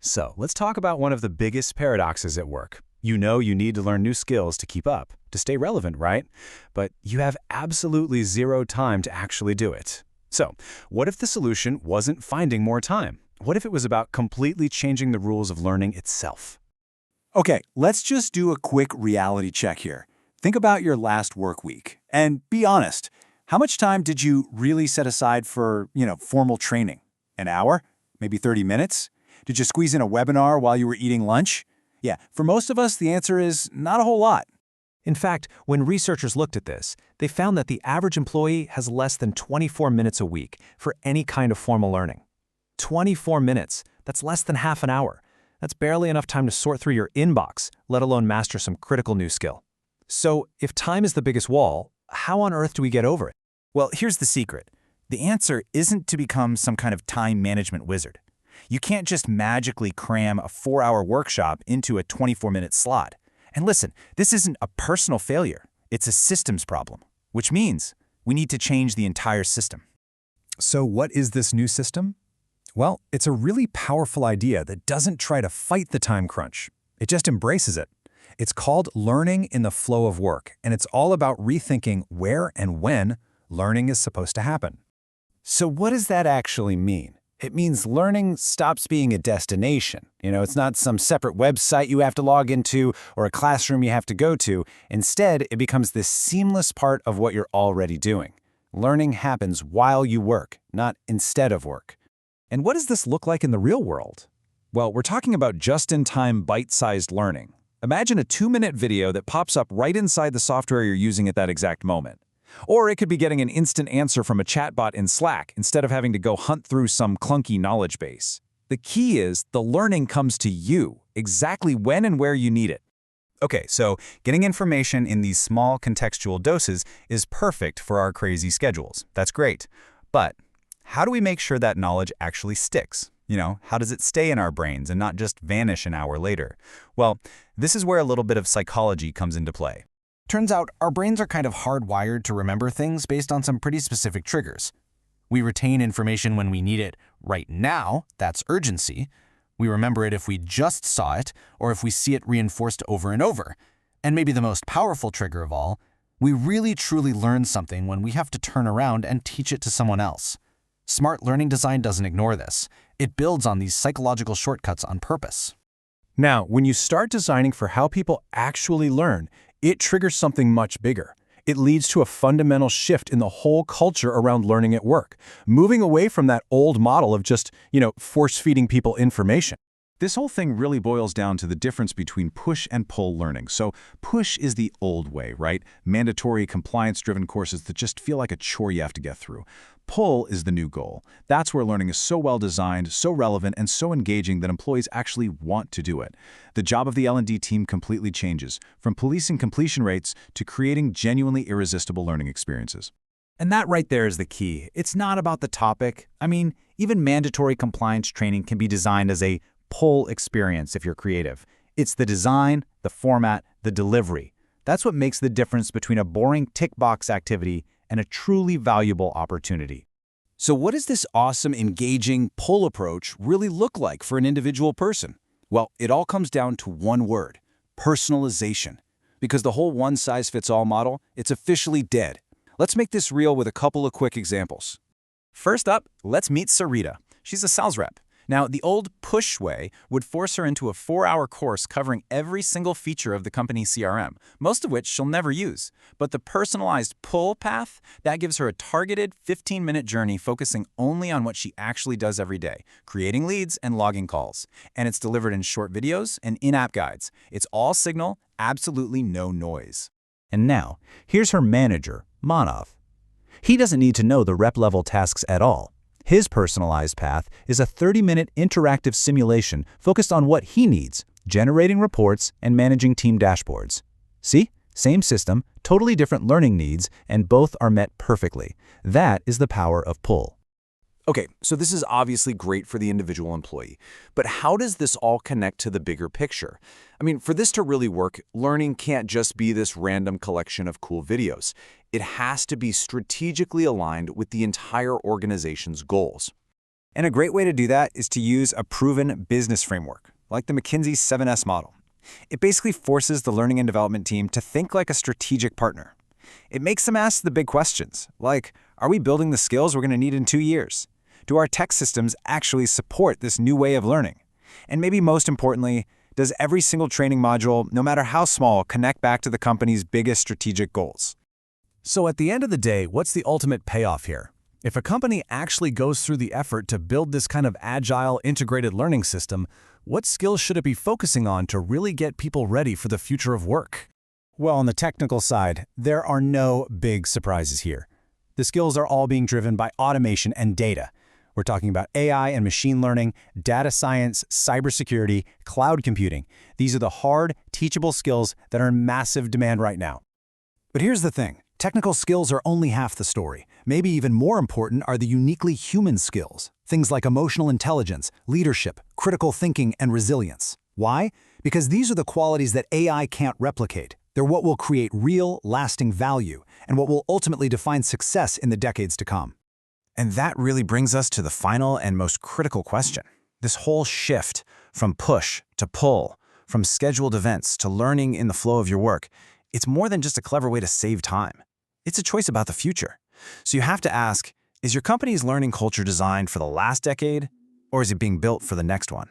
So let's talk about one of the biggest paradoxes at work. You know you need to learn new skills to keep up, to stay relevant, right? But you have absolutely zero time to actually do it. So what if the solution wasn't finding more time? What if it was about completely changing the rules of learning itself? Okay, let's just do a quick reality check here. Think about your last work week and be honest. How much time did you really set aside for, formal training? An hour? Maybe 30 minutes? Did you squeeze in a webinar while you were eating lunch? Yeah, for most of us, the answer is not a whole lot. In fact, when researchers looked at this, they found that the average employee has less than 24 minutes a week for any kind of formal learning. 24 minutes, that's less than half an hour. That's barely enough time to sort through your inbox, let alone master some critical new skill. So, if time is the biggest wall, how on earth do we get over it? Well, here's the secret. The answer isn't to become some kind of time management wizard. You can't just magically cram a 4-hour workshop into a 24-minute slot. And listen, this isn't a personal failure. It's a systems problem, which means we need to change the entire system. So what is this new system? Well, it's a really powerful idea that doesn't try to fight the time crunch. It just embraces it. It's called learning in the flow of work, and it's all about rethinking where and when learning is supposed to happen. So what does that actually mean? It means learning stops being a destination. It's not some separate website you have to log into or a classroom you have to go to. Instead, it becomes this seamless part of what you're already doing. Learning happens while you work, not instead of work. And what does this look like in the real world? Well, we're talking about just-in-time bite-sized learning. Imagine a 2-minute video that pops up right inside the software you're using at that exact moment. Or it could be getting an instant answer from a chatbot in Slack instead of having to go hunt through some clunky knowledge base. The key is the learning comes to you, exactly when and where you need it. Okay, so getting information in these small contextual doses is perfect for our crazy schedules. That's great. But how do we make sure that knowledge actually sticks? How does it stay in our brains and not just vanish an hour later? Well, this is where a little bit of psychology comes into play. Turns out our brains are kind of hardwired to remember things based on some pretty specific triggers. We retain information when we need it right now, that's urgency. We remember it if we just saw it, or if we see it reinforced over and over. And maybe the most powerful trigger of all, we really truly learn something when we have to turn around and teach it to someone else. Smart learning design doesn't ignore this. It builds on these psychological shortcuts on purpose. Now, when you start designing for how people actually learn, it triggers something much bigger. It leads to a fundamental shift in the whole culture around learning at work, moving away from that old model of just, force-feeding people information. This whole thing really boils down to the difference between push and pull learning. So push is the old way, right? Mandatory, compliance-driven courses that just feel like a chore you have to get through. Pull is the new goal. That's where learning is so well designed, so relevant, and so engaging that employees actually want to do it. The job of the L&D team completely changes, from policing completion rates to creating genuinely irresistible learning experiences. And that right there is the key. It's not about the topic. Even mandatory compliance training can be designed as a pull experience if you're creative. It's the design, the format, the delivery. That's what makes the difference between a boring tick box activity and a truly valuable opportunity. So what does this awesome, engaging pull approach really look like for an individual person? Well, it all comes down to one word: personalization. Because the whole one-size-fits-all model, it's officially dead. Let's make this real with a couple of quick examples. First up, let's meet Sarita. She's a sales rep. Now, the old push way would force her into a 4-hour course covering every single feature of the company's CRM, most of which she'll never use. But the personalized pull path, that gives her a targeted 15-minute journey focusing only on what she actually does every day, creating leads and logging calls. And it's delivered in short videos and in-app guides. It's all signal, absolutely no noise. And now, here's her manager, Manav. He doesn't need to know the rep-level tasks at all. His personalized path is a 30-minute interactive simulation focused on what he needs, generating reports and managing team dashboards. See? Same system, totally different learning needs, and both are met perfectly. That is the power of pull. Okay, so this is obviously great for the individual employee, but how does this all connect to the bigger picture? For this to really work, learning can't just be this random collection of cool videos. It has to be strategically aligned with the entire organization's goals. And a great way to do that is to use a proven business framework, like the McKinsey 7S model. It basically forces the learning and development team to think like a strategic partner. It makes them ask the big questions, like, are we building the skills we're going to need in 2 years? Do our tech systems actually support this new way of learning? And maybe most importantly, does every single training module, no matter how small, connect back to the company's biggest strategic goals? So at the end of the day, what's the ultimate payoff here? If a company actually goes through the effort to build this kind of agile, integrated learning system, what skills should it be focusing on to really get people ready for the future of work? Well, on the technical side, there are no big surprises here. The skills are all being driven by automation and data. We're talking about AI and machine learning, data science, cybersecurity, cloud computing. These are the hard, teachable skills that are in massive demand right now. But here's the thing. Technical skills are only half the story. Maybe even more important are the uniquely human skills. Things like emotional intelligence, leadership, critical thinking, and resilience. Why? Because these are the qualities that AI can't replicate. They're what will create real, lasting value, and what will ultimately define success in the decades to come. And that really brings us to the final and most critical question. This whole shift from push to pull, from scheduled events to learning in the flow of your work, it's more than just a clever way to save time. It's a choice about the future. So you have to ask, is your company's learning culture designed for the last decade, or is it being built for the next one?